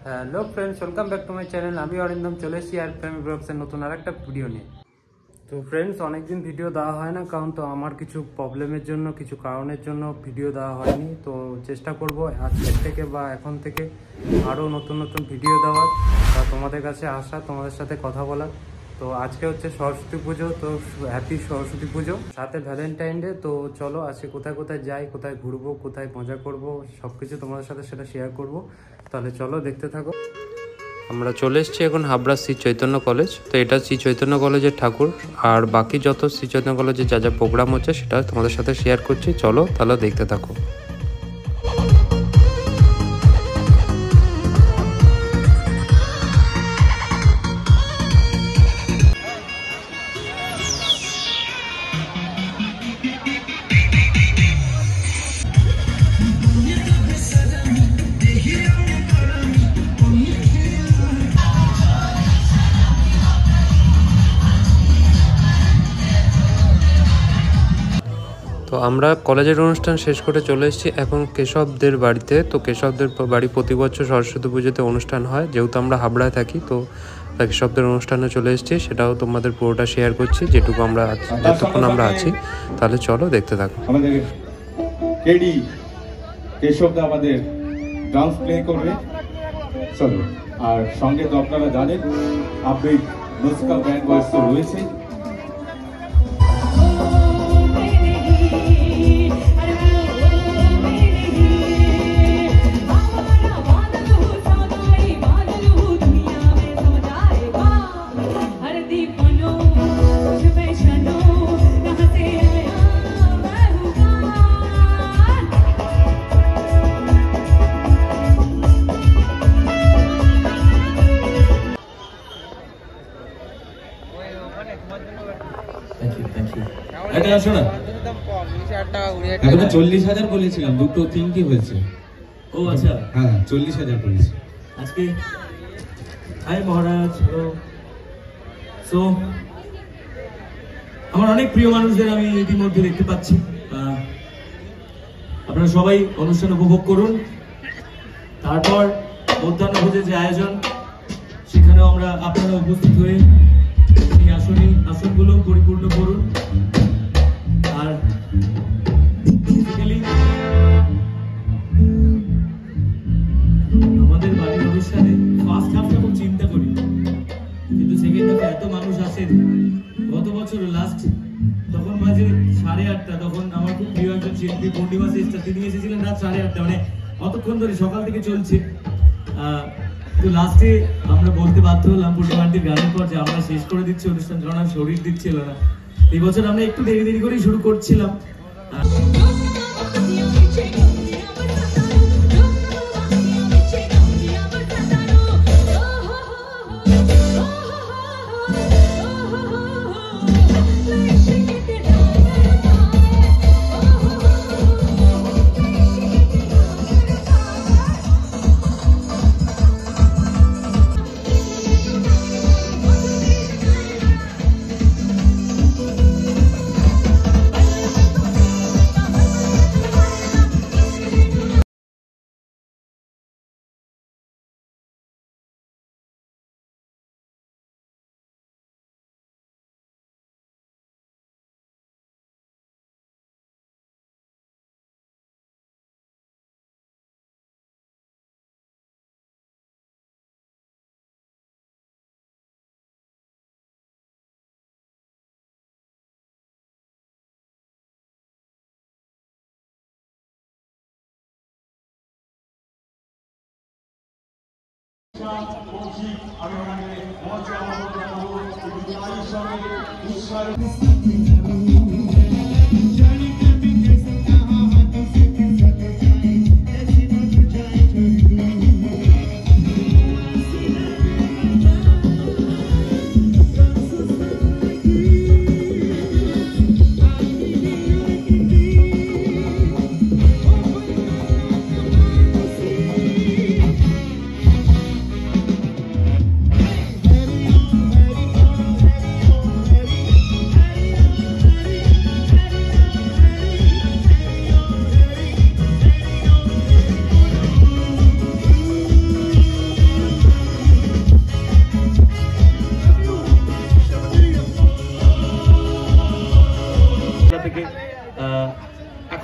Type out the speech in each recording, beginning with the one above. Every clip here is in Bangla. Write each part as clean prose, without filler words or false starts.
Hello friends, welcome back to my channel. আমি অরিন্দম চলে এসেছি আর ফ্যামিলি ব্লগসের নতুন আর একটা ভিডিও নিয়ে। তো ফ্রেন্ডস, অনেকদিন ভিডিও দেওয়া হয় না, কারণ তো আমার কিছু প্রবলেমের জন্য, কিছু কারণের জন্য ভিডিও দেওয়া হয়নি। তো চেষ্টা করব আজকের থেকে বা এখন থেকে আরও নতুন নতুন ভিডিও দেওয়ার, বা তোমাদের কাছে আসা, তোমাদের সাথে কথা বলার। তো আজকে হচ্ছে সরস্বতী পুজো, তো হ্যাপি সরস্বতী পুজো, সাথে ভ্যালেন্টাইন ডে। তো চলো আজকে কোথায় কোথায় যাই, কোথায় ঘুরবো, কোথায় মজা করব, সব কিছু তোমাদের সাথে সেটা শেয়ার করব। তাহলে চলো দেখতে থাকো। আমরা চলে এসেছি এখন হাবড়া শ্রী চৈতন্য কলেজ। তো এটা শ্রী চৈতন্য কলেজের ঠাকুর, আর বাকি যত শ্রী চৈতন্য কলেজে যা যা প্রোগ্রাম হচ্ছে সেটা তোমাদের সাথে শেয়ার করছি। চলো তাহলে দেখতে থাকো। তো আমরা কলেজের অনুষ্ঠান শেষ করে চলে এসেছি এখন কেশবদের বাড়িতে। তো কেশবদের বাড়ি প্রতি বছর সরস্বতী পুজোতে অনুষ্ঠান হয়, যেহেতু আমরা হাবড়ায় থাকি। তো কেশবদের অনুষ্ঠানে চলে এসেছি, সেটাও তোমাদের পুরোটা শেয়ার করছি যেটুকু আমরা যতক্ষণ আমরা আছি। তাহলে চলো দেখতে থাকো। আমাদের কেডি কেশবদা আমাদের ডান্স প্লে করবে, চলো। আর সঙ্গে তো আপনারা জানেন আবেগ মিউজিক্যাল ব্যান্ড ভয়েস তো রয়েছে। এখন 40,000 বলেছিলাম, দুটো তিনটি হয়েছে। ও আচ্ছা, হ্যাঁ 40,000 বলেছি আজকে। হাই মহারাজ। সো আমার অনেক প্রিয় মানুষদের আমি ইতিমধ্যে দেখতে পাচ্ছি। আপনারা সবাই অনুষ্ঠান উপভোগ করুন। তারপর মধ্যাহ্নভোজের যে আয়োজন, সেখানেও আমরা আপনারা উপস্থিত হয়ে এই আসনগুলো পরিপূর্ণ করুন। আর আমাদের বাড়ির অনুষ্ঠানে ফার্স্ট হাফটা খুব চিন্তা করি, কিন্তু সেকেন্ড হাফে এত মানুষ আসেন। গত বছর লাস্ট তখন বাজে 8:30, তখন আমার খুব প্রিয় একজন শিল্পী পূর্ণিমা চেষ্টা, তিনি এসেছিলেন রাত 8:30, মানে অতক্ষণ ধরে সকাল থেকে চলছে। তো লাস্টে আমরা বলতে বাধ্য হলাম পূর্ণিমা আন্টির গানের পর যে আমরা শেষ করে দিচ্ছি অনুষ্ঠান, কারণ আর শরীর দিচ্ছিল না। এই বছর আমরা একটু দেরি দেরি করেই শুরু করছিলাম।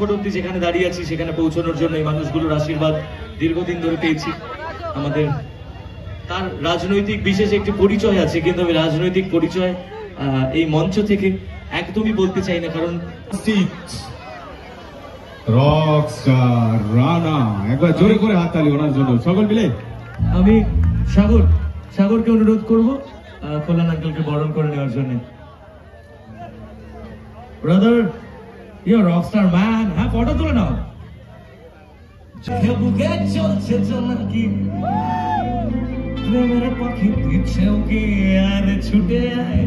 এখন অব্দি যেখানে দাঁড়িয়ে আছি সেখানে পৌঁছানোর জন্য এই মানুষগুলোর আশীর্বাদ দীর্ঘদিন ধরে পেয়েছি। আমাদের তার রাজনৈতিক বিশেষ একটি পরিচয় আছে, কিন্তু আমি রাজনৈতিক পরিচয় এই মঞ্চ থেকে একদমই বলতে চাই না, কারণ রকস্টার রানা, একবার জোরে করে হাততালি ওনার জন্য সকল মিলে। আমি সাগরকে অনুরোধ করব কল্যাণ আঙ্কেলকে বরণ করে নেওয়ার জন্য। Brother, you are rockstar man. হ্যাঁ, ফটো তুলে নাও। বুকে চলছে জোনাকি, প্রেমের পাখি দিচ্ছেও কি আর ছুটে আয়,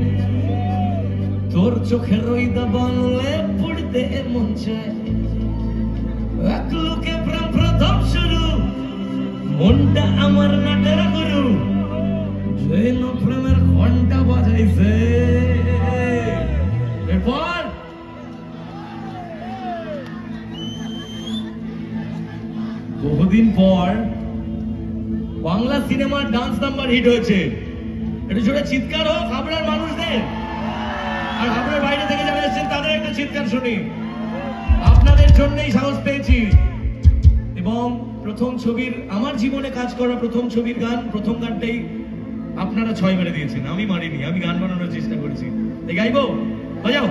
তোর চোখের ওই দাবানলে পড়তে মন চায়, এক লোকে প্রেম প্রথম শুরু, মনটা আমার নাটের গুরু, যেন প্রেমের ঘন্টা বাজাইছে। এরপর বহুদিন পর বাংলা সিনেমার ডান্স নাম্বার হিট হয়েছে। একটু জোরে চিৎকার হোক হাবড়ার মানুষদের, আর হাবড়ার বাইরে থেকে যারা এসেছেন তাদের একটা চিৎকার শুনি। আপনাদের জন্যই সাহস পেয়েছি। এবং প্রথম ছবির, আমার জীবনে কাজ করা প্রথম ছবির গান, প্রথম গানটাই আপনারা 6 মেরে দিয়েছেন, আমি মারিনি। আমি গান বানানোর চেষ্টা করেছি। গাইবো, বাজাও।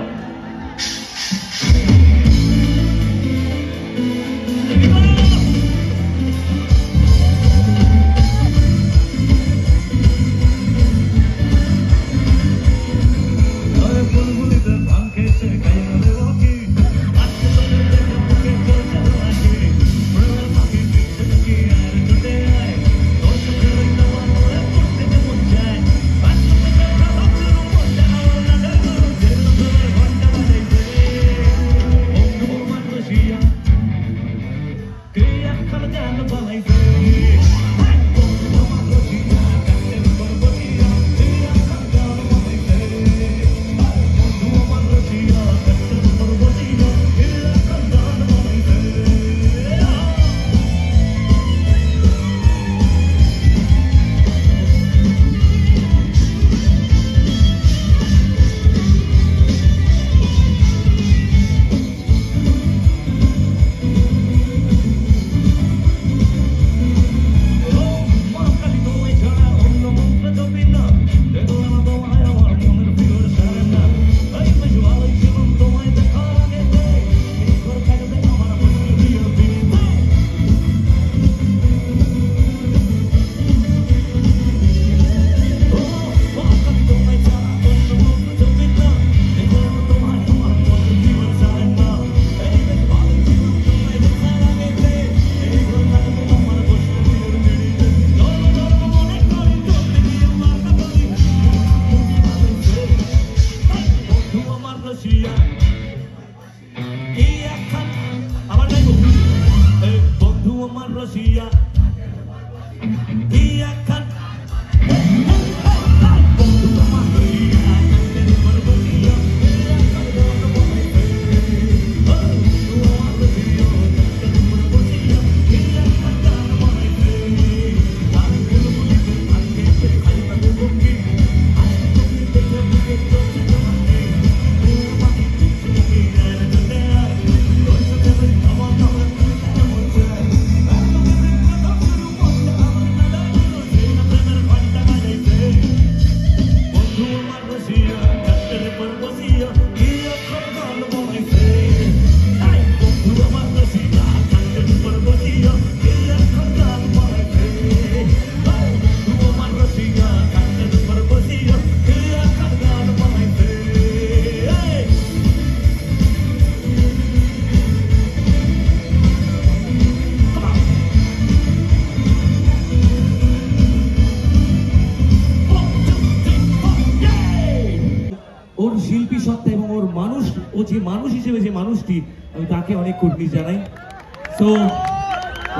শিল্পী সত্তা এবং ওর মানুষ, ও যে মানুষ হিসেবে যে মানুষটি, আমি তাকে অনেক কুর্নিশ জানাই। তো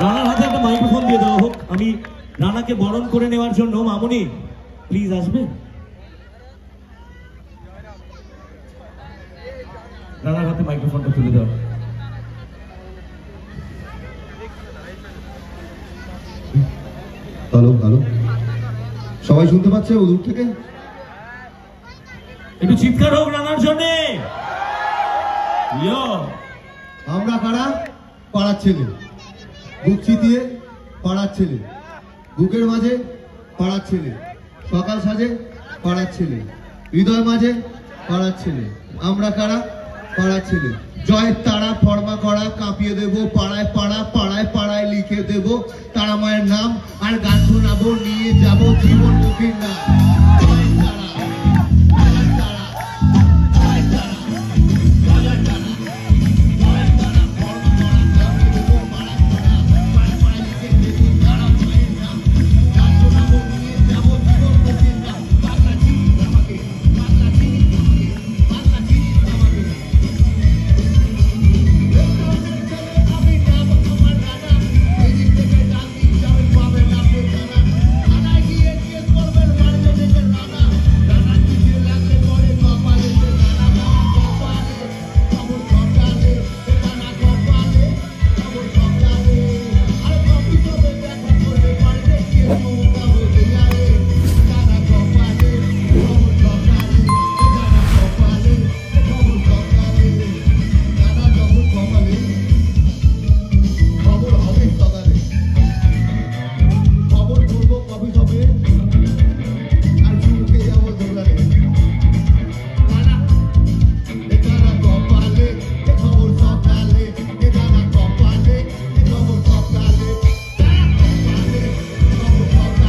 রানার হাতে একটা মাইক্রোফোন দিয়ে দেওয়া হোক। আমি রানাকে বরণ করে নেওয়ার জন্য, মামুনি প্লিজ আসবে। রানার হাতে মাইক্রোফোনটা তুলে দাও। হ্যালো হ্যালো, সবাই শুনতে পাচ্ছে ও দূর থেকে? একটু চিৎকার হোক রানার জন্য। আমরা কারা? পাড়ার ছেলে। বুক চিতিয়ে পাড়ার ছেলে, বুকের মাঝে পাড়ার ছেলে, সকাল সাজে পাড়ার ছেলে, হৃদয় মাঝে পাড়ার ছেলে। আমরা কারা? পাড়ার ছেলে। জয়ের তারা ফর্মা করা কাঁপিয়ে দেবো, পাড়ায় পাড়া পাড়ায় পাড়ায় লিখে দেবো তারা মায়ের নাম, আর গান শোনাবো, নিয়ে যাবো জীবন মুখীর নাম। জয়ের তারা, জয়ের তারা, জয়ের তারা, জয়ের তারা, জয়ের তারা ফর্মা করা কাঁপিয়ে দেবো, পাড়ায় পাড়া পাড়ায় পাড়ায় লিখে দেবো তারা মায়ের নাম, গান শোনাবো, নিয়ে যাবো জীবন মুখীর নাম। বাংলা চিনিস আমাকে, বাংলা চিনিস আমাকে, বাংলা চিনিস আমাকে। আমি যাব তোমার রানা, এদিক থেকে ডাক দিক যাবেন পাবেন আপনি জানা, থানায় গিয়ে কেস করবেন মারবে দেখবেন রানা, রানা কিছু লাগলে পরে কপালে সে রানা, কপালে খবর সকালে রানা, কপালে খবর সকালে, আর কপি সবে দেখা করবে পারবে কেউ নৌকা হতে যাবে রানা, কপালে খবর সকালে রানা, কপালে খবর সকালে রানা, যখন কপালে খবর হবে সকালে, খবর করবো কফি শপে আর চুলকে যাবো দোকানে। রানা এখানা কপালে খবর সকালে, এখানা কপালে খবর সকালে, রানা কপালে খবর সকালে।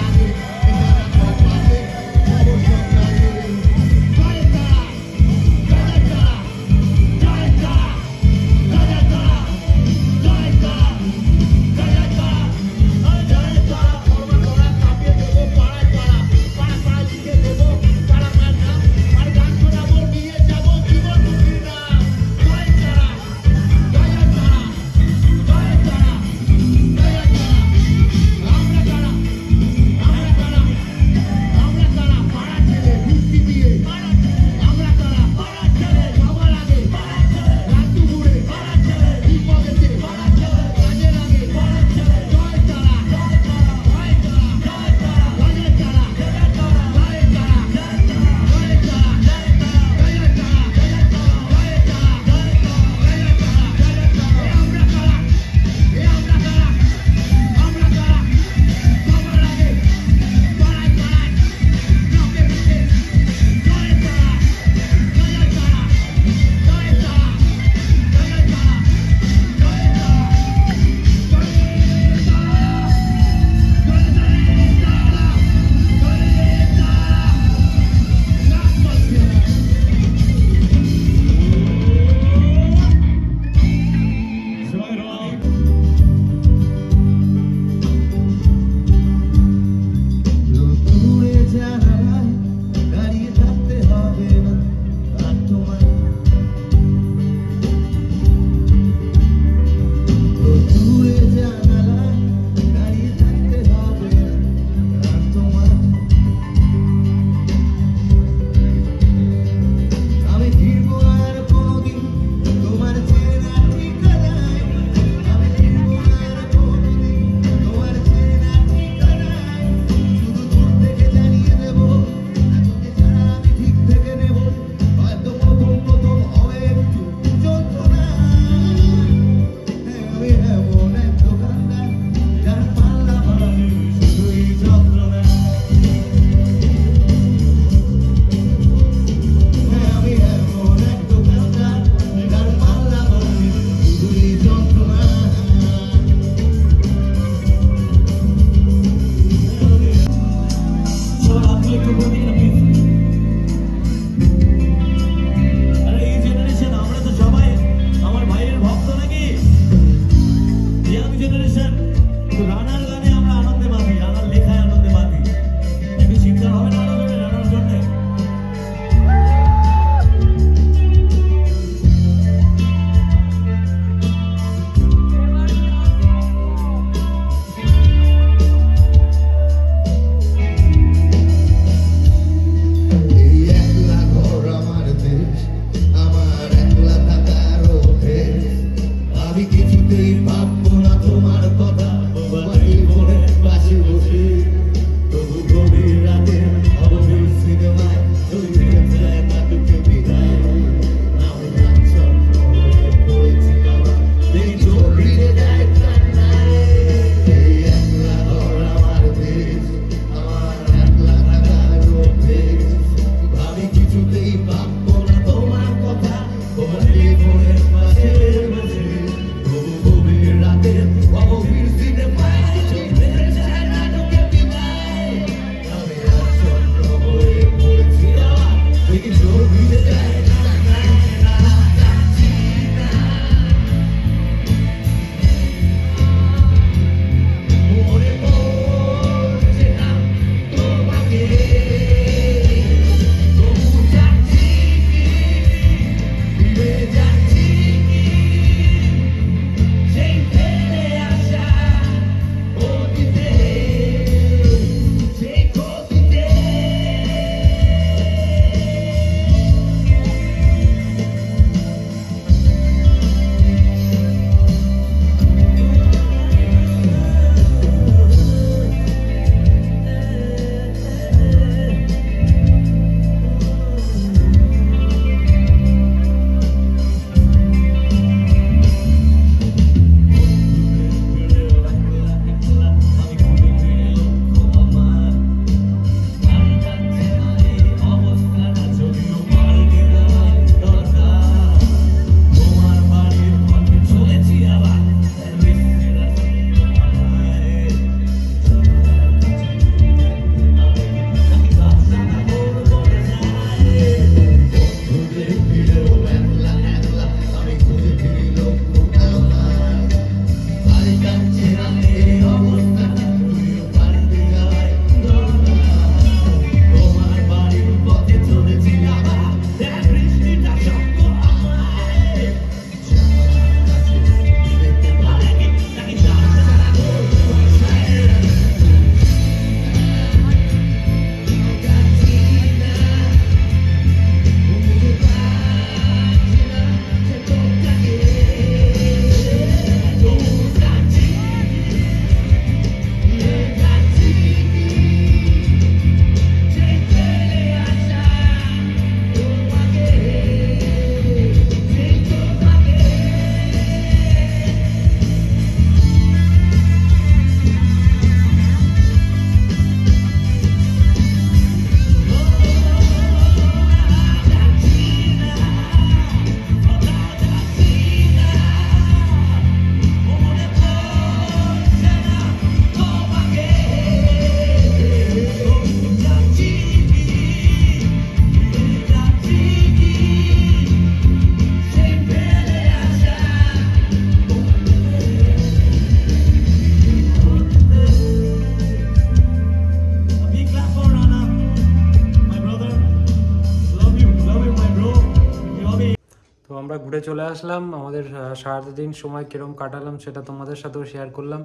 আমরা ঘুরে চলে আসলাম। আমাদের সারাদিন সময় কীরকম কাটালাম সেটা তোমাদের সাথেও শেয়ার করলাম।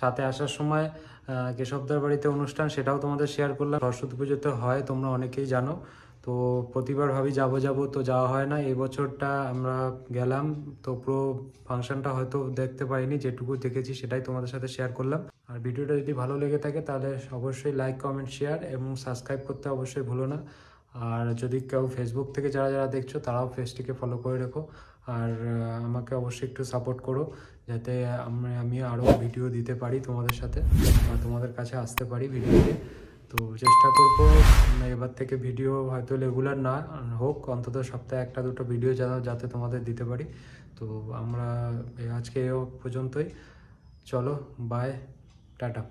সাথে আসার সময় কেশবদার বাড়িতে অনুষ্ঠান, সেটাও তোমাদের শেয়ার করলাম। সরস্বতী পুজোতে হয়, তোমরা অনেকেই জানো। তো প্রতিবার ভাবি যাবো তো যাওয়া হয় না। এই বছরটা আমরা গেলাম, তো পুরো ফাংশনটা হয়তো দেখতে পাইনি, যেটুকু দেখেছি সেটাই তোমাদের সাথে শেয়ার করলাম। আর ভিডিওটা যদি ভালো লেগে থাকে তাহলে অবশ্যই লাইক, কমেন্ট, শেয়ার এবং সাবস্ক্রাইব করতে অবশ্যই ভুলো না। আর যদি কেউ ফেসবুক থেকে যারা দেখছো তারাও পেজটিকে ফলো করে রেখো। আর আমাকে অবশ্যই একটু সাপোর্ট করো, যাতে আমি আরও ভিডিও দিতে পারি তোমাদের সাথে, তোমাদের কাছে আসতে পারি ভিডিও দিয়ে। তো চেষ্টা করবো এবার থেকে ভিডিও হয়তো রেগুলার না হোক, অন্তত সপ্তাহে 1-2 ভিডিও যাতে তোমাদের দিতে পারি। তো আমরা আজকে পর্যন্তই, চলো বাই, টাটা।